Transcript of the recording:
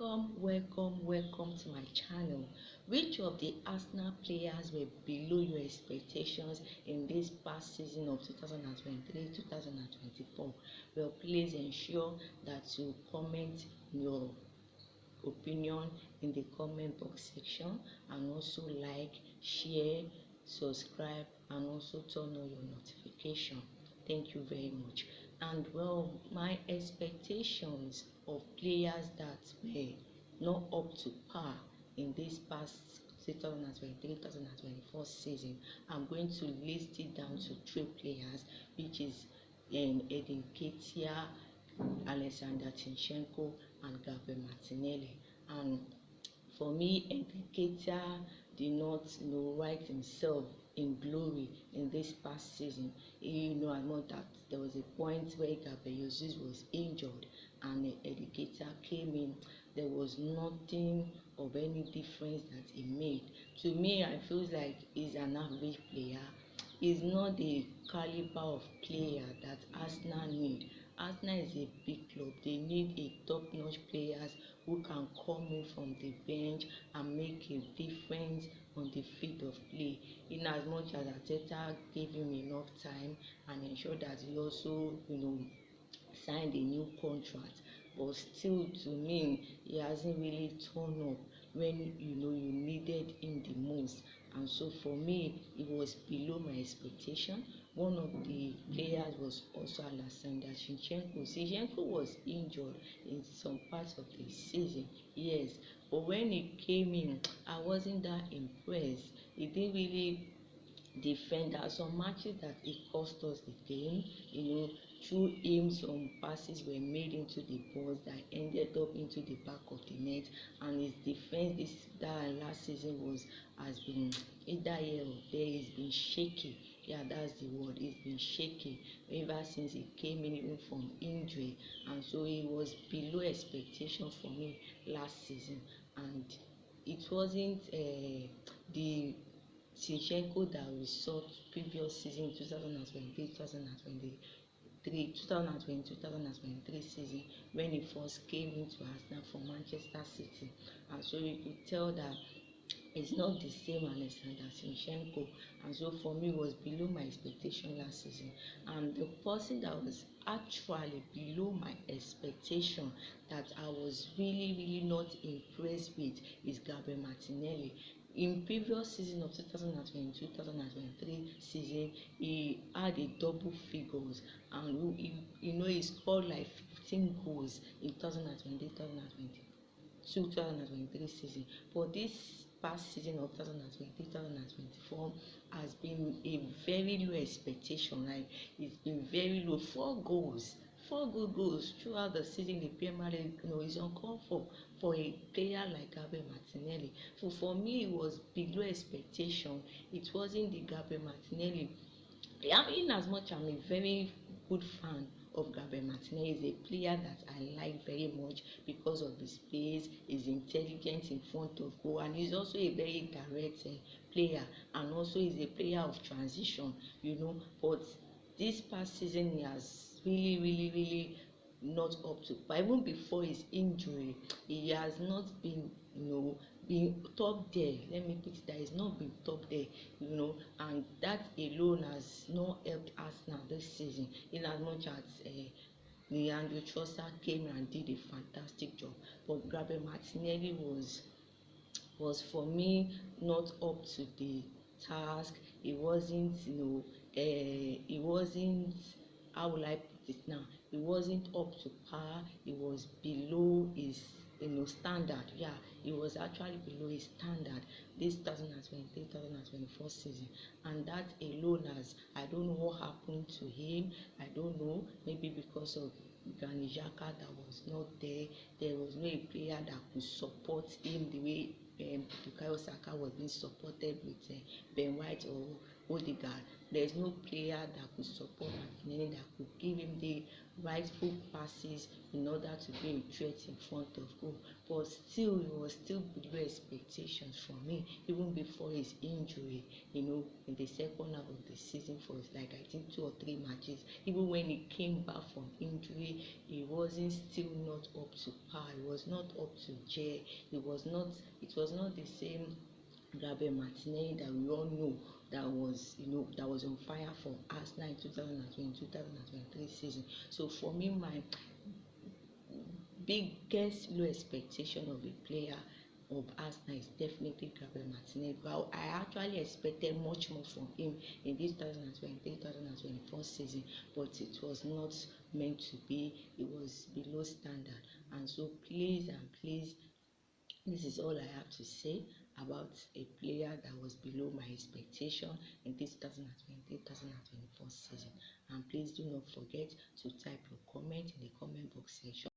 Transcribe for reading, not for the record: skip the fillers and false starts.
Welcome to my channel. Which of the Arsenal players were below your expectations in this past season of 2023-2024? Well, please ensure that you comment your opinion in the comment box section, and also like, share, subscribe, and also turn on your notification. Thank you very much. And well, my expectations of players that were not up to par in this past 2023-2024 season, I'm going to list it down to three players, which is Edin Ketia, Alexander Zinchenko, and Gabriel Martinelli. And for me, Edin Ketia did not write himself in glory in this past season. I know that there was a point where Gabriel Jesus was injured and Edin Ketia came in. There was nothing of any difference that he made. To me, I feel like he's an average player. He's not the caliber of player that Arsenal need. Arsenal is a big club. They need a top-notch players who can come in from the bench and make a difference on the field of play. In as much as Arteta gave him enough time and ensured that he also, signed a new contract, but still, to me, he hasn't really turned up when you needed him the most. And so for me, it was below my expectation. One of the players was also Alexander Zinchenko. Zinchenko was injured in some parts of the season, yes, but when he came in, I wasn't that impressed. He didn't really defend. There are some matches that it cost us the game. Through him, some passes were made into the box that ended up into the back of the net, and his defense that last season has been either here or there. It's been shaky. Yeah, that's the word. It's been shaky ever since he came in, even from injury, and so he was below expectation for me last season. And it wasn't the Zinchenko that we saw previous season 2020-2023 season, when he first came into Arsenal from Manchester City. And so you could tell that it's not the same Alexander Zinchenko, and so for me it was below my expectation last season. And the person that was actually below my expectation, that I was really not impressed with, is Gabriel Martinelli. In previous season of 2022-2023 season, he had a double figures, and he scored like 15 goals in 2023 season. But this past season of 2023-2024 has been a very low expectation. Like, it's been very low. 4 good goals throughout the season in the Premier League. Is uncalled for a player like Gabriel Martinelli. So for me, it was below expectation. It wasn't the Gabriel Martinelli. In as much I'm a very good fan of Gabriel Martinelli, is a player that I like very much because of his pace, his intelligence in front of goal, and he's also a very direct player, and also is a player of transition. But this past season he has really not up to par. Even before his injury, he has not been been top there. Let me put it that he's not been top there, and that alone has not helped Arsenal this season, in as much as Leandro Trossard came and did a fantastic job. But Gabriel Martinelli was for me not up to the task. He wasn't, he wasn't, how will I put it now? He wasn't up to par. He was below his standard. Yeah, he was actually below his standard this 2023-2024 season, and that alone I don't know what happened to him. I don't know, maybe because of Granit Xhaka that was not there. There was no player that could support him the way Bukayo Saka was being supported with Ben White, or Odegaard. There's no player that could support Martinelli, that could give him the rightful passes in order to be a threat in front of goal. But still, it was still below expectations from me, even before his injury. In the second half of the season, for like I think 2 or 3 matches, even when he came back from injury, he wasn't still not up to par. He was not up to gel. It was not the same Gabriel Martinelli that we all know, that was on fire for Arsenal in 2020-2023 season. So for me, my biggest low expectation of a player of Arsenal is definitely Gabriel Martinelli. But I actually expected much more from him in this 2023-2024 season, but it was not meant to be. It was below standard. And so please and please, this is all I have to say about a player that was below my expectation in this 2023-2024 season. And please do not forget to type your comment in the comment box section.